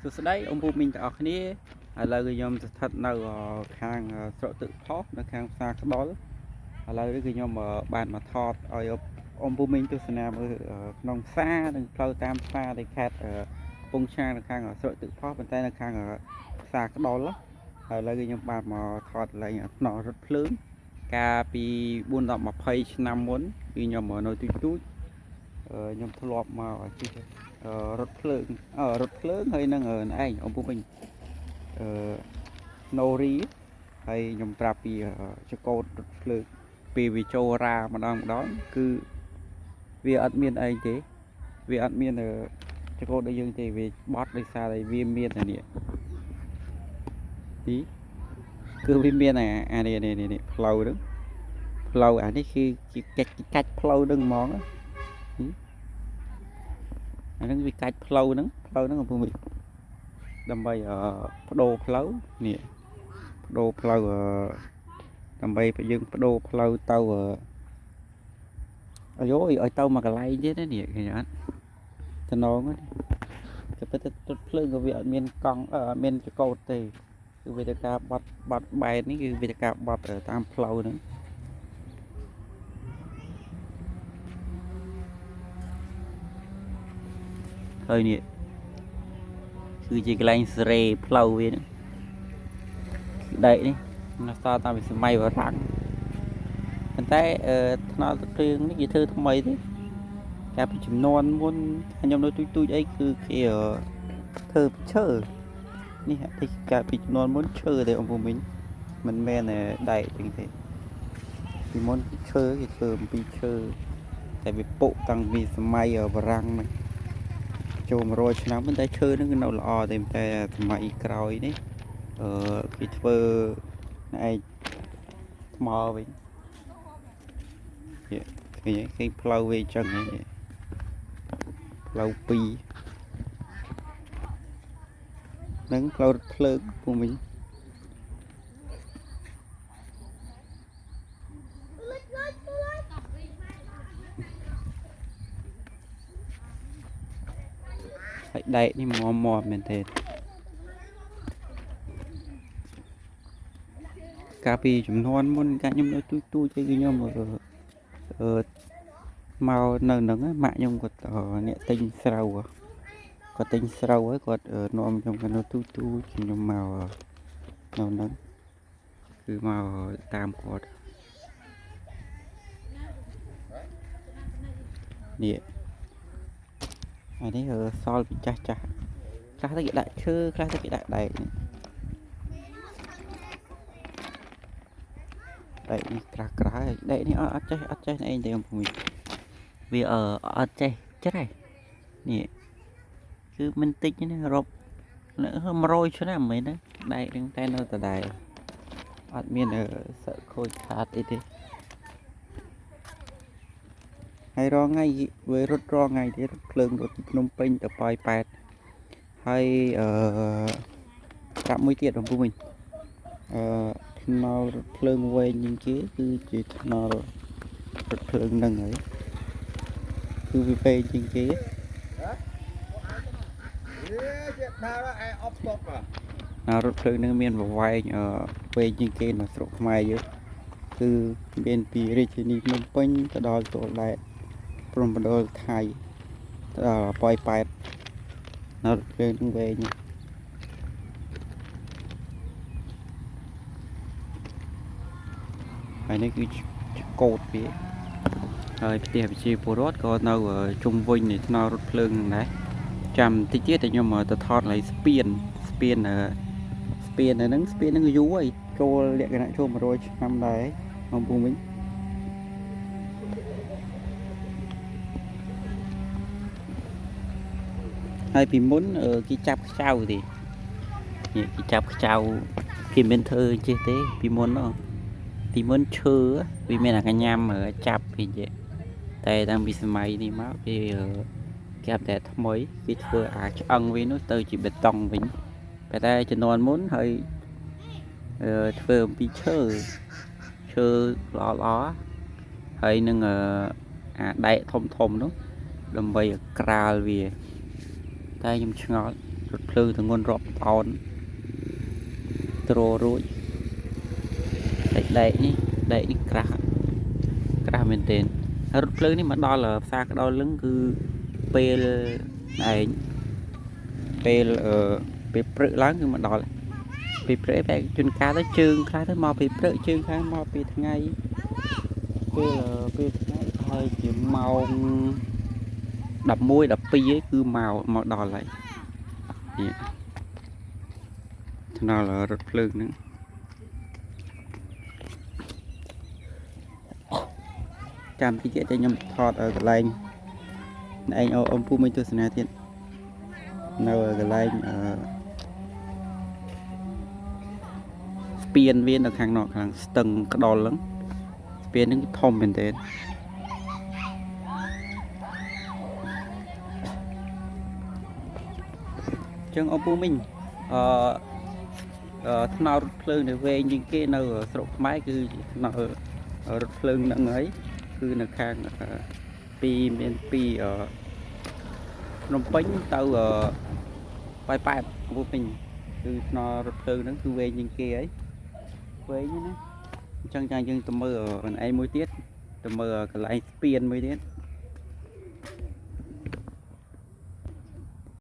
សួស្តីôngពូមីងទាំងអស់គ្នាឥឡូវខ្ញុំស្ថិតនៅខាងស្រកទឹកផុសនៅខាងផ្សារក្ដុលឥឡូវនេះគឺខ្ញុំបានមកថតឲ្យôngពូមីងទស្សនាមើលក្នុងផ្សារនិងផ្លូវតាមផ្សារនៃខេត្តកំពង់ឆ្នាំងនៅខាងស្រកទឹកផុសប៉ុន្តែនៅខាងផ្សារក្ដុលហើយឥឡូវគឺខ្ញុំបានមកថតឡើងថ្នាក់រថភ្លើងកាលពី4-20ឆ្នាំមុនគឺខ្ញុំនៅទូចខ្ញុំធ្លាប់មកជិះរថភ្លើងហើយនឹងឯងôngពូមីងណូរីហើយខ្ញុំប្រាប់ពីចកោតរថភ្លើងពីវាចូលរាម្ដងគឺវាអត់មានអីទេវាអត់មានចកោតដូចយើងទេវាបត់ដោយសារតែវាមានអានេះគឺវាមានអានេះផ្លូវហ្នឹងផ្លូវអានេះគឺកាច់ផ្លូវហ្នឹងហ្មងអាហ្នឹងវាកាច់ផ្លូវហ្នឹងôngពូមីងដើម្បីបដូរផ្លូវនេះបដូរផ្លូវដើម្បីយើងបដូរផ្លូវទៅអាយឲ្យទៅមកកន្លែងទៀតនេះឃើញអត់តំណងគេពិតទៅទឹកភ្លើងក៏វាអត់មានកង់អត់មានចកោតទេគឺវាទៅការបត់បែននេះគឺវាទៅការបត់តាមផ្លូវហ្នឹងហើយនេះគឺជាកន្លែងសេរីផ្លូវវាហ្នឹងដែកនេះនៅសល់តាមពីសម័យបារាំងប៉ុន្តែថ្នល់ទឹកភ្លើងនេះគេធ្វើថ្មីទេកាលពីចំនួនមុនខ្ញុំនៅទូចអីគឺគេធ្វើឈើនេះទីកាលពីចំនួនមុនឈើទេôngពូមីងមិនមែនដែកទេពីមុនឈើគេធ្វើអំពីឈើតែវាពុកតាំងពីសម័យបារាំងហ្នឹងចូល100ឆ្នាំប៉ុន្តែឈើហ្នឹងគឺនៅល្អតែសម័យក្រោយនេះគេធ្វើឯងថ្មវិញគេផ្លូវវាអញ្ចឹងផ្លូវ2នឹងផ្លូវរថភ្លើងពូមីងហើយដែកនេះមាំមែនទេកាលពីចំនួនមុនកាលខ្ញុំនៅទូចខ្ញុំមកនៅហ្នឹងម៉ាក់ខ្ញុំគាត់អ្នកទិញស្រូវគាត់ទិញស្រូវហើយគាត់នាំខ្ញុំទៅនៅទូចខ្ញុំមកនៅហ្នឹងគឺមកតាមគាត់នេះអានេះសល់ពីចាស់ខ្លះទៅគេដាក់ឈើខ្លះទៅគេដាក់ដែកនេះក្រាស់ដែកនេះអត់ចេះឯងទេôngពូមីងវាអត់ចេះច្រេះនេះគឺមិនតិចណារាប់100ឆ្នាំមែនណាដែកហ្នឹងតែនៅដដែលអត់មានសឹកខូចខាតអីទេហើយរងថ្ងៃវារត់រងថ្ងៃទៀតភ្លើងរត់ពីភ្នំពេញទៅប៉ោយប៉ែតហើយប្រាប់មួយទៀតôngពូមីងថ្នល់រថភ្លើងវែងជាងគេគឺជាថ្នល់រថភ្លើងហ្នឹងហើយគឺវាវែងជាងគេរថភ្លើងហ្នឹងមានប្រវែងវែងជាងគេនៅស្រុកខ្មែរយើងគឺមានពីរាជធានីភ្នំពេញទៅដល់ទួលដែកព្រំប្រដុលថៃទៅដល់ប៉ោយប៉ែតរថភ្លើងហ្នឹងវែងហើយនេះគឺកោតវាហើយផ្ទះប្រជាពលរដ្ឋក៏នៅជុំវិញនៃថ្នល់រថភ្លើងហ្នឹងដែរចាំតិចទៀតតែខ្ញុំទៅថតឡើងស្ពានហ្នឹងយូរហើយចូលលក្ខណៈចូល100ឆ្នាំដែរôngពូមីងហើយពីមុនគេចាប់ខ្ចៅទេនេះគេចាប់ខ្ចៅគេមិនធ្វើចេះទេពីមុនឈើវាមានអាកញ្ញាំចាប់វិញតែតាំងពីសម័យនេះមកគេអាប់ដេតថ្មីគេធ្វើអាឆ្អឹងវិញនោះទៅជាបេតុងវិញតែជំនាន់មុនហើយធ្វើអំពីឈើល្អហើយនឹងអាដែកធំនោះដើម្បីក្រាលវាតែខ្ញុំឆ្ងល់ รถเพลิงทั้งงนรอบตอนโตรรุ่ยได้นี่กระเมนเตนรถเพลิงนี่mà đo là xa cái đo lưng cứ pel này pel pel prự láng nhưng mà đo là pel prự về chuyên cá tới chương khai tới mò pel prự chương khai mò pel thằng ngày pel ngày thôi chỉ màu đập môi đập pi ấy cứ màu đỏ lại thế nào là rất lớn nữa chăm cái chuyện cho nhầm thọt ở cái lạnh anh ông phu minh tôi xin thiệt nào ở cái lạnh spiên viên ở hàng nọ hàng tầng cái đòn lớn spiên những thom bên trên chân ông phu minh nào phơi để về những cái nào ở sọc máy cứ nào ở phơi nặng ấy cứ là khang pi miền pi ở nông bánh tàu ở bay bay của mình cứ nó phơi nó cứ về những cái ấy về như thế chân chân chân tầm mơ ở ai mới tiết tầm mơ cái lại spiên mới tiết